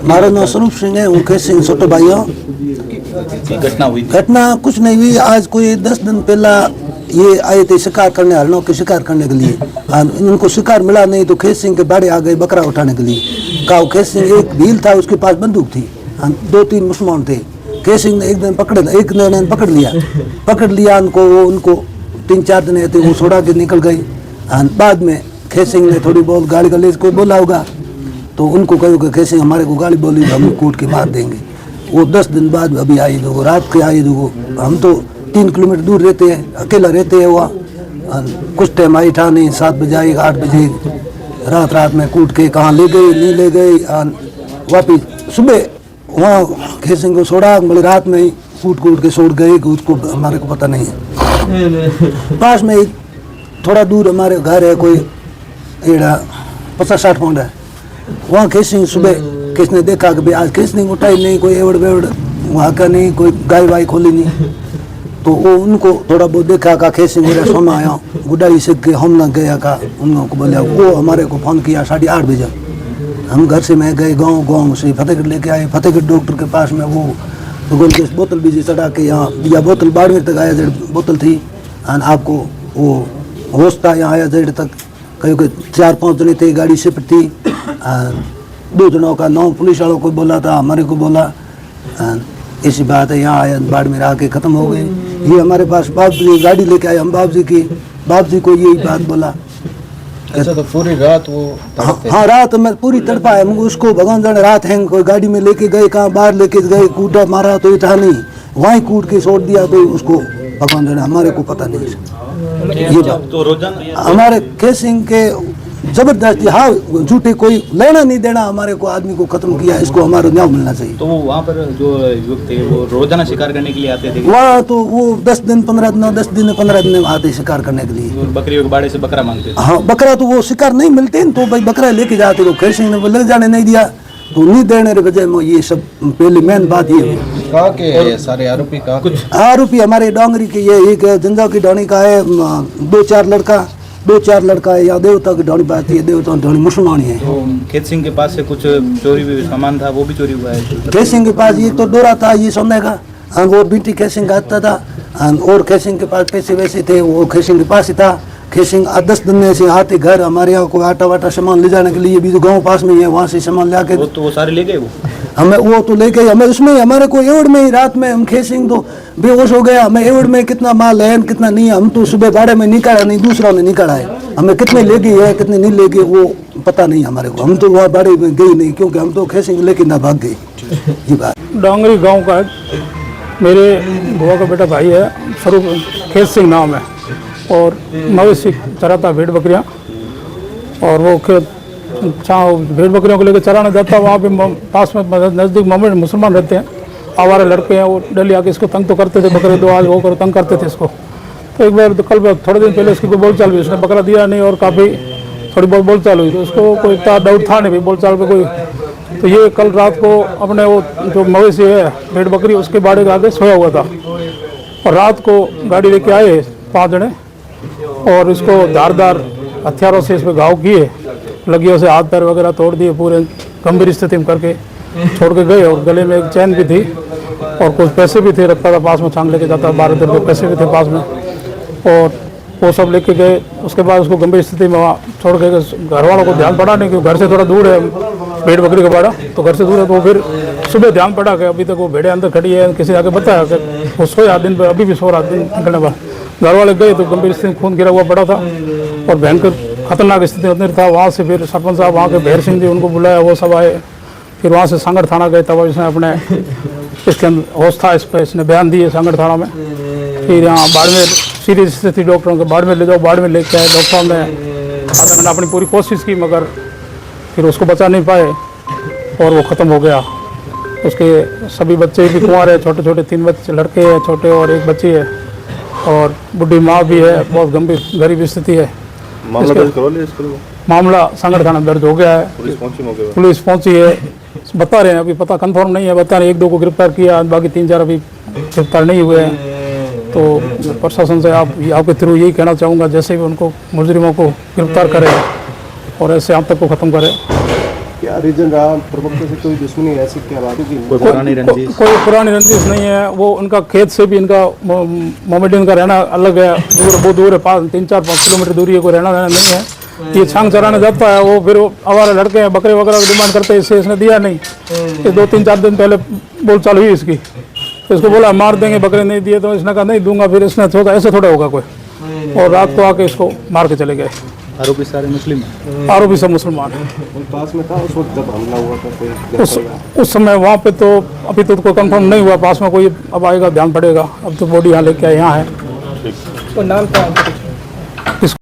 मारा नाम स्वरूप सिंह है, उनके सिंह छोटे भाइयों। घटना कुछ नहीं हुई। आज कोई 10 दिन पहला ये आए थे शिकार करने, हरणों के शिकार करने के लिए। इनको शिकार मिला नहीं तो खेत सिंह के बाड़े आ गए बकरा उठाने के लिए। कहा खेत सिंह एक भील था, उसके पास बंदूक थी, 2-3 मुसलमान थे। खेत सिंह ने एक दिन पकड़ लिया उनको 3-4 दिन थे, वो छोड़ा के निकल गए। बाद में खेत सिंह ने थोड़ी बहुत गाली गलौज को बोला होगा तो उनको कहो कि खेत सिंह हमारे को गाली बोली तो हम कूट के मार देंगे। वो 10 दिन बाद अभी आई लोगो, रात के आई लोगो। हम तो 3 किलोमीटर दूर रहते हैं, अकेला रहते हैं। वहाँ कुछ टाइम आई था नहीं, 7 बजे आई, 8 बजे रात में कूट के कहाँ ले गए नहीं ले गए। वापिस सुबह वहाँ खेत सिंह को छोड़ा, बोले रात में ही कूट के छोड़ गए कि उसको हमारे को पता नहीं है। पास में एक थोड़ा दूर हमारे घर है, कोई 50-60 पौंड है। वहाँ खेत सिंह सुबह किसने देखा कि भाई आज खेत सिंह उठाई नहीं, कोई एवड़ वेवड़ वहाँ का नहीं, कोई गाय वाय खोली नहीं। तो वो उनको थोड़ा बहुत देखा का खेत सिंह मेरा सोना आया गुडाई सीख के हम ना गया का। उनको बोला, वो हमारे को फ़ोन किया 8:30 बजे। हम घर से मैं गए गाँव से फतेहगढ़ लेके आए। फतेहगढ़ डॉक्टर के पास में वो गोलकेश बोतल बीजी चढ़ा के यहाँ या बोतल बाड़मेर तक आया, जेड बोतल थी। आपको वो होश था, यहाँ आया जेड तक। कहीं कि 4-5 जने थे, गाड़ी शिफ्ट थी। 2 जनों का नाम पुलिस वालों को बोला था, हमारे को बोला। ऐसी बात है, यहाँ आया बाड़मेर आके ख़त्म हो गए। ये हमारे पास बाप जी गाड़ी लेके आए, हम बाप जी को यही बात बोला। अच्छा, तो पूरी रात वो हाँ रात में पूरी तड़पा है। उसको भगवान जाने रात है, कोई गाड़ी में लेके गए, कहाँ बाहर लेके गए, कूटा मारा तो इतना नहीं, वहीं कूट के छोड़ दिया तो उसको भगवान जाने, हमारे को पता नहीं। ये बात तो रोजाना हमारे खेत सिंह के जबरदस्ती, हाँ झूठे कोई लेना नहीं देना हमारे को, आदमी को खत्म किया। इसको हमारा न्याय मिलना चाहिए। तो वो वहाँ पर जो युवक थे वो रोजाना शिकार करने के लिए आते थे वहाँ? तो वो 10 दिन 15 दिन आते शिकार करने के लिए। बकरियों के बाड़े से बकरा मांगते थे। हाँ बकरा तो वो शिकार नहीं मिलते तो भाई बकरा लेके जाते। तो खेत सिंह ने ले जाने नहीं दिया, तो नहीं देने के वजह में ये सब पहले मेन बात ये है। कहाँ के है सारे आरोपी? कहाँ कुछ आरोपी हमारे डोंगरी के, ये एक जंजा की डोनी का है, 2-4 लड़का है। या देवता की डोनी बात है, देवता की डोनी मुसलमान है। तो खेत सिंह के पास से कुछ चोरी सामान था, वो भी चोरी हुआ है। खेत सिंह के पास ये तो डोरा था ये सोने का, और बीटी खेत सिंह का आता था। और खेत सिंह के पास पैसे वैसे थे, वो खेत सिंह के पास ही था। खेत सिंह 10 दिन से आते घर हमारे यहाँ कोई आटा वाटा सामान ले जाने के लिए, भी तो गाँव पास में है, वहाँ से सामान ला के वो सारे ले गए। हमें वो तो लेके हमें उसमें हमारे को एवड़ में ही रात में हम खेत सिंह तो बेहोश हो गया। हमें एवड़ में कितना माल है कितना नहीं, हम तो सुबह बाड़े में निकाला नहीं, दूसरों ने निकाला है। हमें कितने ले गई है कितने नहीं ले गए वो पता नहीं हमारे को। हम तो वहाँ बाड़े में गई नहीं, क्योंकि हम तो खेत सिंह लेके ना भाग गए। ये बात डोंगरी गांव का मेरे बुआ का बेटा भाई है, स्वरूप खेत सिंह नाम है, और मवेशी चराता भेड़ बकरियाँ। और वो खेत भेड़ बकरियों को लेकर चराने जाता, वहाँ पे पास में नज़दीक मुसलमान रहते हैं, आवारा लड़के हैं। वो डेली आके इसको तंग तो करते थे, बकरे दो आज वो कर तंग करते थे इसको। तो एक बार तो कल थोड़े दिन पहले इसकी कोई बोलचाल हुई, उसने बकरा दिया नहीं और काफ़ी थोड़ी बहुत बोलचाल हुई, तो उसको कोई इतना डाउट था नहीं भाई बोलचाल पे कोई। तो ये कल रात को अपने वो जो मवेशी है भेड़ बकरी उसके बाड़े के आगे सोया हुआ था, और रात को गाड़ी लेके आए 5 जने, और इसको धारदार हथियारों से इस पर घाव किए, लगियों से हाथ पैर वगैरह तोड़ दिए, पूरे गंभीर स्थिति में करके छोड़ के गए। और गले में एक चैन भी थी और कुछ पैसे भी थे, रखता था पास में, छांग लेके जाता, 12 रुपये पैसे भी थे पास में, और वो सब लेके गए। उसके बाद उसको गंभीर स्थिति में वहाँ छोड़ के, घर वालों को ध्यान पड़ा नहीं क्योंकि घर से थोड़ा दूर है भेड़ बकरी का बाड़ा, तो घर से दूर है। तो फिर सुबह ध्यान पड़ा कि अभी तक वो भेड़े अंदर खड़ी है, किसी आके बताया कि वो सोया दिन पर, अभी भी सो रहा दिन निकलने बाद। घर वाले गए तो गंभीर स्थिति, खून गिरा हुआ पड़ा था और भयंकर खतरनाक स्थिति अंदर था। वहाँ से फिर सरपंच साहब वहाँ के भैर सिंह जी उनको बुलाया, वो सब आए। फिर वहाँ से सांगड़ थाना गए, तब इसने अपने इसके अंदर होश था इस पर, इसने बयान दिए सांगड़ थाना में। फिर यहाँ बाड़मेर सीरियस स्थिति डॉक्टरों के बाड़मेर ले जाओ, बाड़मेर लेके आए। डॉक्टर साहब ने आधा घंटा अपनी पूरी कोशिश की, मगर फिर उसको बचा नहीं पाए और वो ख़त्म हो गया। उसके सभी बच्चे भी कुंवार है, छोटे छोटे 3 बच्चे लड़के हैं छोटे और एक बच्ची है, और बुढ़ी माँ भी है, बहुत गंभीर गरीब स्थिति है। मामला दर्ज करवा लिया इसको? मामला सांगड़ थाना दर्ज हो गया है, पुलिस पहुंची है, बता रहे हैं, अभी पता कंफर्म नहीं है, बता रहे 1-2 को गिरफ्तार किया, बाकी 3-4 अभी गिरफ्तार नहीं हुए हैं। तो प्रशासन से आपके थ्रू यही कहना चाहूँगा, जैसे भी उनको मुजरिमों को गिरफ्तार करें और ऐसे आतंक को ख़त्म करें। क्या रीजन रहा, प्रवक्ता से कोई दुश्मनी ऐसी क्या बात होगी? कोई पुरानी रंजिश? कोई पुरानी रंजिश नहीं है। वो उनका खेत से भी इनका मोमेडियन का रहना अलग है, बहुत दूर है, 3-4-5 किलोमीटर दूरी है, कोई रहना नहीं है। ये छांग चराने जाता है, वो फिर आवारा लड़के हैं, बकरे वगैरह की डिमांड करते हैं, इससे इसने दिया नहीं। ये 2-3-4 दिन पहले बोलचाल हुई इसकी, तो इसको बोला मार देंगे, बकरे नहीं दिए, तो इसने कहा नहीं दूंगा। फिर इसने थोड़ा ऐसे थोड़ा होगा कोई, और रात को आके इसको मार के चले गए। आरोपी सारे मुस्लिम हैं? आरोपी सब मुसलमान हैं। पास में था उस वक्त जब हमला हुआ था कोई? उस समय वहाँ पे तो अभी तो कोई कंफर्म नहीं हुआ, पास में कोई अब आएगा, ध्यान पड़ेगा। अब तो बॉडी यहाँ लेके आए, यहाँ है। तो नाम क्या